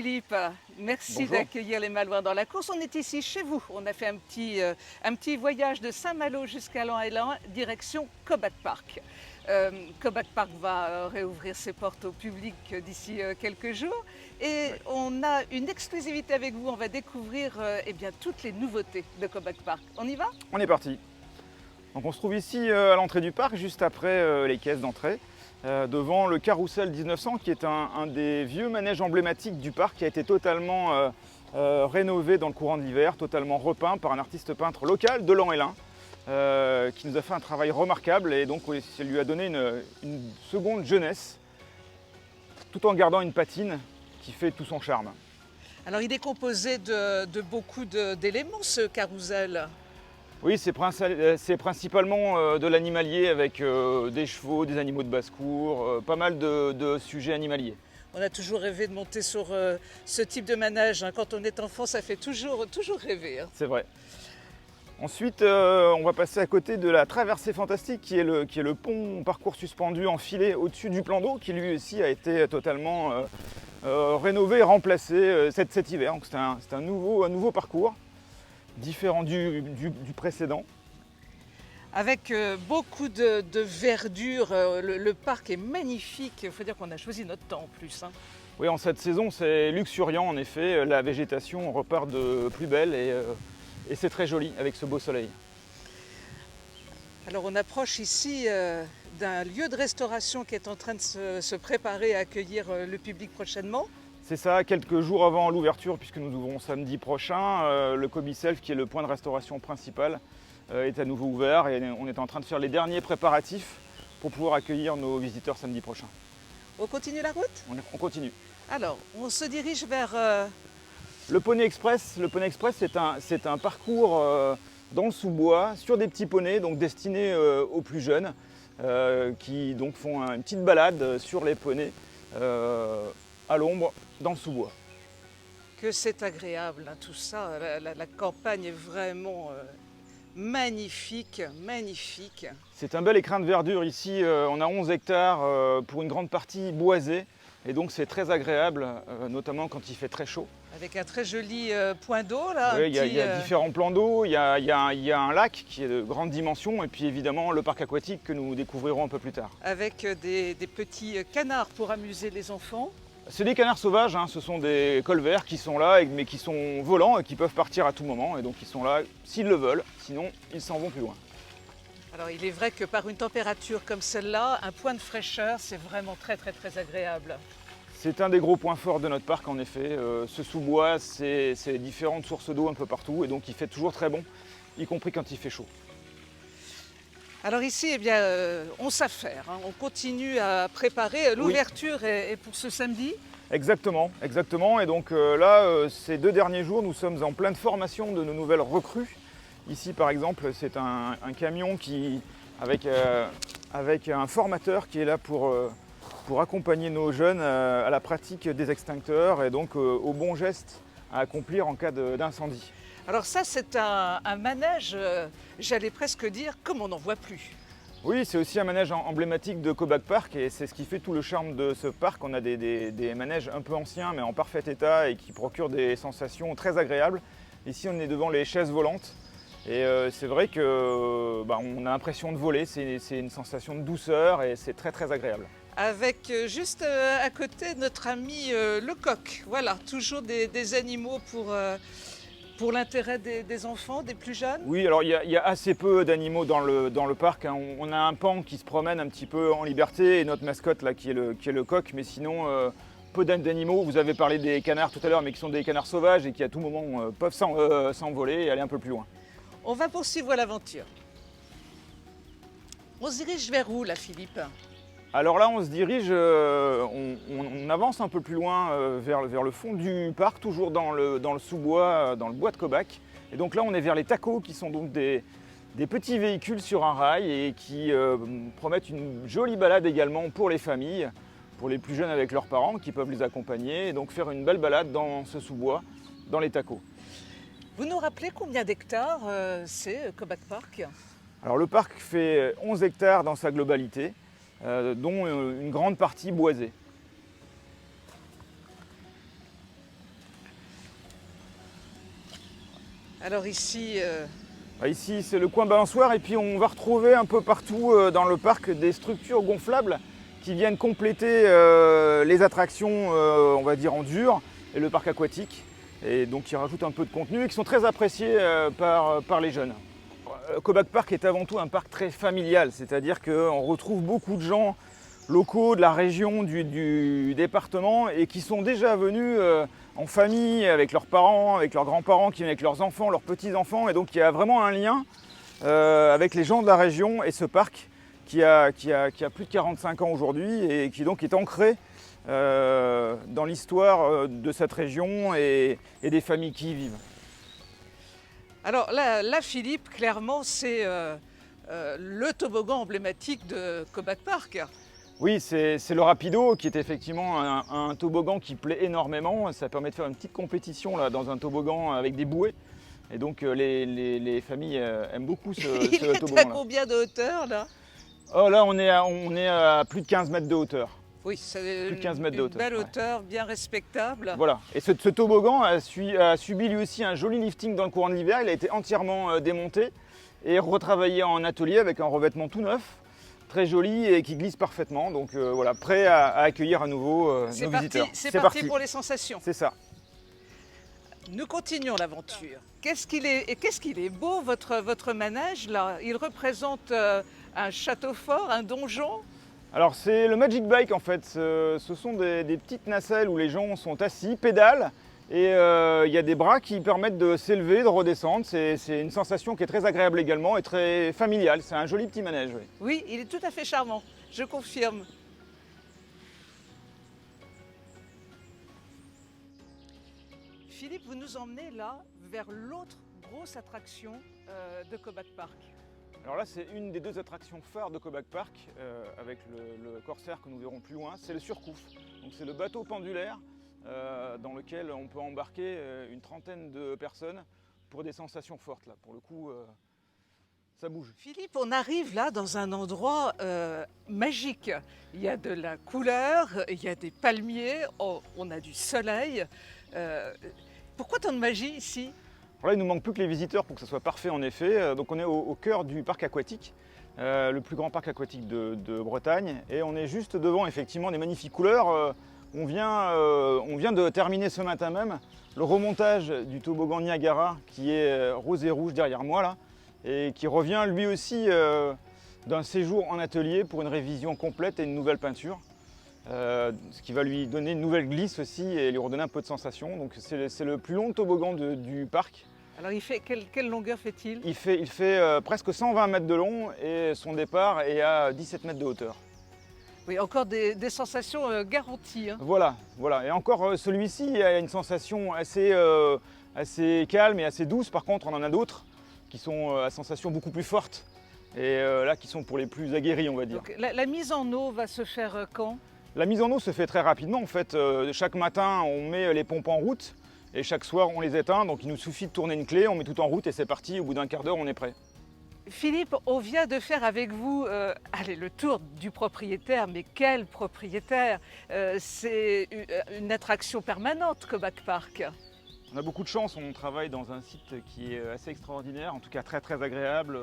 Philippe, merci Bonjour. d'accueillir les Malouins dans la course. On est ici chez vous. On a fait un petit voyage de Saint-Malo jusqu'à Lan-Hélan, direction Cobac Park. Cobac Park va réouvrir ses portes au public d'ici quelques jours. Et on a une exclusivité avec vous. On va découvrir eh bien, toutes les nouveautés de Cobac Park. On y va? On est parti. Donc on se trouve ici à l'entrée du parc, juste après les caisses d'entrée, devant le Carrousel 1900, qui est un des vieux manèges emblématiques du parc, qui a été totalement rénové dans le courant de l'hiver, totalement repeint par un artiste peintre local de Lan-Hélan, qui nous a fait un travail remarquable et donc ça lui a donné une seconde jeunesse, tout en gardant une patine qui fait tout son charme. Alors il est composé de beaucoup d'éléments, ce carrousel. Oui, c'est principalement de l'animalier avec des chevaux, des animaux de basse-cour, pas mal de sujets animaliers. On a toujours rêvé de monter sur ce type de manège. Quand on est enfant, ça fait toujours rêver. C'est vrai. Ensuite, on va passer à côté de la traversée fantastique qui est le pont parcours suspendu en filet au-dessus du plan d'eau qui lui aussi a été totalement rénové et remplacé cet hiver. Donc c'est un nouveau parcours, différent du précédent. Avec beaucoup de verdure, le parc est magnifique. Il faut dire qu'on a choisi notre temps en plus. Oui, en cette saison, c'est luxuriant en effet. La végétation repart de plus belle et c'est très joli avec ce beau soleil. Alors on approche ici d'un lieu de restauration qui est en train de se préparer à accueillir le public prochainement. C'est ça, quelques jours avant l'ouverture, puisque nous ouvrons samedi prochain, le Cobiself, qui est le point de restauration principal, est à nouveau ouvert et on est en train de faire les derniers préparatifs pour pouvoir accueillir nos visiteurs samedi prochain. On continue la route? On continue. Alors, on se dirige vers... Le Poney Express. Le Poney Express, c'est un parcours dans le sous-bois, sur des petits poneys, donc destinés aux plus jeunes, qui donc font une petite balade sur les poneys à l'ombre, dans le sous-bois. Que c'est agréable, tout ça. La campagne est vraiment magnifique, magnifique. C'est un bel écrin de verdure ici. On a 11 hectares pour une grande partie boisée. Et donc c'est très agréable, notamment quand il fait très chaud. Avec un très joli point d'eau là. Oui, il y a différents plans d'eau, il y a un lac qui est de grande dimension et puis évidemment le parc aquatique que nous découvrirons un peu plus tard. Avec des petits canards pour amuser les enfants. C'est des canards sauvages, hein, ce sont des colverts qui sont là mais qui sont volants et qui peuvent partir à tout moment et donc ils sont là s'ils le veulent, sinon ils s'en vont plus loin. Alors il est vrai que par une température comme celle-là, un point de fraîcheur, c'est vraiment très agréable. C'est un des gros points forts de notre parc en effet. Ce sous-bois, c'est différentes sources d'eau un peu partout et donc il fait toujours très bon, y compris quand il fait chaud. Alors ici, eh bien, on s'affaire, on continue à préparer. L'ouverture est pour ce samedi. Exactement. Et donc là, ces 2 derniers jours, nous sommes en pleine formation de nos nouvelles recrues. Ici, par exemple, c'est un camion avec un formateur qui est là pour accompagner nos jeunes à la pratique des extincteurs et donc aux bons gestes à accomplir en cas d'incendie. Alors ça, c'est un manège, j'allais presque dire, comme on n'en voit plus. Oui, c'est aussi un manège emblématique de Cobac Park et c'est ce qui fait tout le charme de ce parc. On a des manèges un peu anciens mais en parfait état et qui procurent des sensations très agréables. Ici, on est devant les chaises volantes. Et c'est vrai qu'on a l'impression de voler, c'est une sensation de douceur et c'est très agréable. Avec juste à côté notre ami le coq. Voilà, toujours des animaux pour l'intérêt des enfants, des plus jeunes. Oui, alors il y a assez peu d'animaux dans le parc. Hein. On a un pan qui se promène un petit peu en liberté et notre mascotte là qui est le coq, mais sinon peu d'animaux. Vous avez parlé des canards tout à l'heure, mais qui sont des canards sauvages et qui à tout moment peuvent s'envoler et aller un peu plus loin. On va poursuivre l'aventure. On se dirige vers où là, Philippe? Alors là, on se dirige, on avance un peu plus loin vers le fond du parc, toujours dans le sous-bois, dans le bois de Cobac. Et donc là, on est vers les tacos, qui sont donc des petits véhicules sur un rail et qui promettent une jolie balade également pour les familles, pour les plus jeunes avec leurs parents qui peuvent les accompagner et donc faire une belle balade dans ce sous-bois, dans les tacos. Vous nous rappelez combien d'hectares c'est Cobac Park? Alors le parc fait 11 hectares dans sa globalité, dont une grande partie boisée. Alors ici, Ici, c'est le coin balançoire et puis on va retrouver un peu partout dans le parc des structures gonflables qui viennent compléter les attractions, on va dire en dur, et le parc aquatique. Et donc qui rajoutent un peu de contenu et qui sont très appréciés par les jeunes. Koback Park est avant tout un parc très familial, c'est-à-dire qu'on retrouve beaucoup de gens locaux de la région, du département et qui sont déjà venus en famille avec leurs parents, avec leurs grands-parents, qui viennent avec leurs enfants, leurs petits-enfants. Et donc il y a vraiment un lien avec les gens de la région et ce parc qui a plus de 45 ans aujourd'hui et qui donc est ancré dans l'histoire de cette région et des familles qui y vivent. alors là, Philippe, clairement, c'est le toboggan emblématique de Koback Park. Oui, c'est le Rapido qui est effectivement un toboggan qui plaît énormément. Ça permet de faire une petite compétition là, dans un toboggan avec des bouées. Et donc les familles aiment beaucoup ce toboggan-là. Il est à combien de hauteur là? Oh là, on est à plus de 15 mètres de hauteur. Oui, c'est Plus de 15 mètres de hauteur, belle ouais. hauteur, bien respectable. Voilà. Et ce toboggan a subi lui aussi un joli lifting dans le courant de l'hiver. Il a été entièrement démonté et retravaillé en atelier avec un revêtement tout neuf, très joli et qui glisse parfaitement. Donc voilà, prêt à accueillir à nouveau nos visiteurs. C'est parti pour les sensations. C'est ça. Nous continuons l'aventure. Qu'est-ce qu'il est beau votre manège là. Il représente un château fort, un donjon. Alors c'est le Magic Bike en fait. Ce sont des petites nacelles où les gens sont assis, pédalent et il y a des bras qui permettent de s'élever, de redescendre. C'est une sensation qui est très agréable également et très familiale. C'est un joli petit manège. Oui. Oui, il est tout à fait charmant, je confirme. Philippe, vous nous emmenez là vers l'autre grosse attraction de Koback Park. Alors là, c'est une des deux attractions phares de Koback Park, avec le corsaire que nous verrons plus loin, c'est le Surcouf. Donc c'est le bateau pendulaire dans lequel on peut embarquer une trentaine de personnes pour des sensations fortes. Là. Pour le coup, ça bouge. Philippe, on arrive là dans un endroit magique. Il y a de la couleur, il y a des palmiers, on a du soleil. Pourquoi tant de magie ici ? Alors là, il ne nous manque plus que les visiteurs pour que ce soit parfait en effet. Donc on est au cœur du parc aquatique, le plus grand parc aquatique de Bretagne. Et on est juste devant effectivement des magnifiques couleurs. On vient de terminer ce matin même le remontage du toboggan Niagara qui est rose et rouge derrière moi là. Et qui revient lui aussi d'un séjour en atelier pour une révision complète et une nouvelle peinture. Ce qui va lui donner une nouvelle glisse aussi et lui redonner un peu de sensation. Donc c'est le plus long toboggan du parc. Alors quelle longueur fait-il ? Il fait presque 120 mètres de long et son départ est à 17 mètres de hauteur. Oui, encore des sensations garanties. Hein. Voilà. Et encore celui-ci a une sensation assez calme et assez douce. Par contre, on en a d'autres qui sont à sensation beaucoup plus forte et là qui sont pour les plus aguerris, on va dire. Donc, la mise en eau va se faire quand ? La mise en eau se fait très rapidement en fait. Chaque matin, on met les pompes en route et chaque soir, on les éteint. Donc il nous suffit de tourner une clé, on met tout en route et c'est parti. Au bout d'un quart d'heure, on est prêt. Philippe, on vient de faire avec vous le tour du propriétaire, mais quel propriétaire c'est une attraction permanente, Koback Park. On a beaucoup de chance, on travaille dans un site qui est assez extraordinaire, en tout cas très très agréable,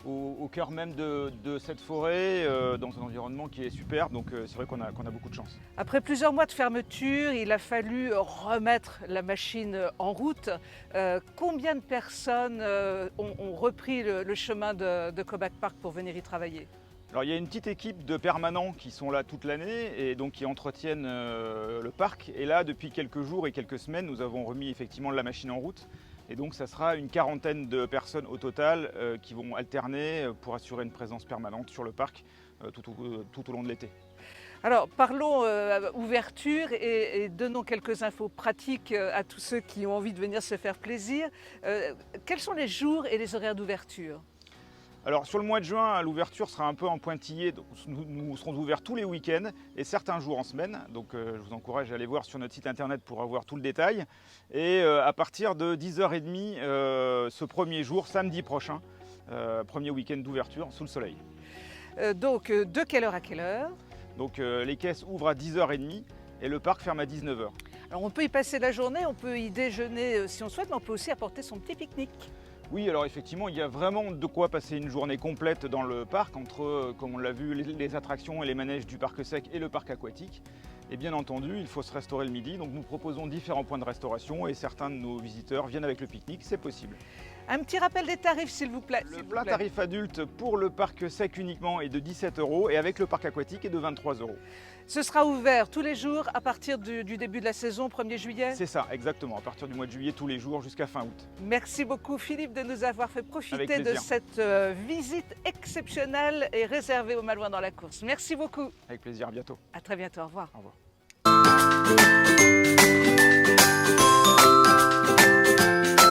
au cœur même de cette forêt, dans un environnement qui est superbe, donc c'est vrai qu'on a beaucoup de chance. Après plusieurs mois de fermeture, il a fallu remettre la machine en route. Combien de personnes ont repris le chemin de Koback Park pour venir y travailler ? Alors il y a une petite équipe de permanents qui sont là toute l'année et donc qui entretiennent le parc. Et là, depuis quelques jours et quelques semaines, nous avons remis effectivement la machine en route. Et donc ça sera une quarantaine de personnes au total qui vont alterner pour assurer une présence permanente sur le parc tout au long de l'été. Alors parlons ouverture et donnons quelques infos pratiques à tous ceux qui ont envie de venir se faire plaisir. Quels sont les jours et les horaires d'ouverture ? Alors sur le mois de juin, l'ouverture sera un peu en pointillé. Donc, nous serons ouverts tous les week-ends et certains jours en semaine. Donc je vous encourage à aller voir sur notre site internet pour avoir tout le détail. Et à partir de 10h30 ce premier jour, samedi prochain, premier week-end d'ouverture sous le soleil. Donc de quelle heure à quelle heure ? Donc les caisses ouvrent à 10h30 et le parc ferme à 19h. Alors on peut y passer la journée, on peut y déjeuner si on souhaite, mais on peut aussi apporter son petit pique-nique. Oui, alors effectivement, il y a vraiment de quoi passer une journée complète dans le parc entre, comme on l'a vu, les attractions et les manèges du parc sec et le parc aquatique. Et bien entendu, il faut se restaurer le midi, donc nous proposons différents points de restauration et certains de nos visiteurs viennent avec le pique-nique, c'est possible. Un petit rappel des tarifs s'il vous plaît. Le plat tarif adulte pour le parc sec uniquement est de 17 € et avec le parc aquatique est de 23 €. Ce sera ouvert tous les jours à partir du début de la saison, 1er juillet. C'est ça, exactement, à partir du mois de juillet tous les jours jusqu'à fin août. Merci beaucoup Philippe de nous avoir fait Avec profiter de plaisir. cette visite exceptionnelle et réservée aux Malouins dans la course. Merci beaucoup. Avec plaisir, à bientôt. À très bientôt, au revoir. Au revoir.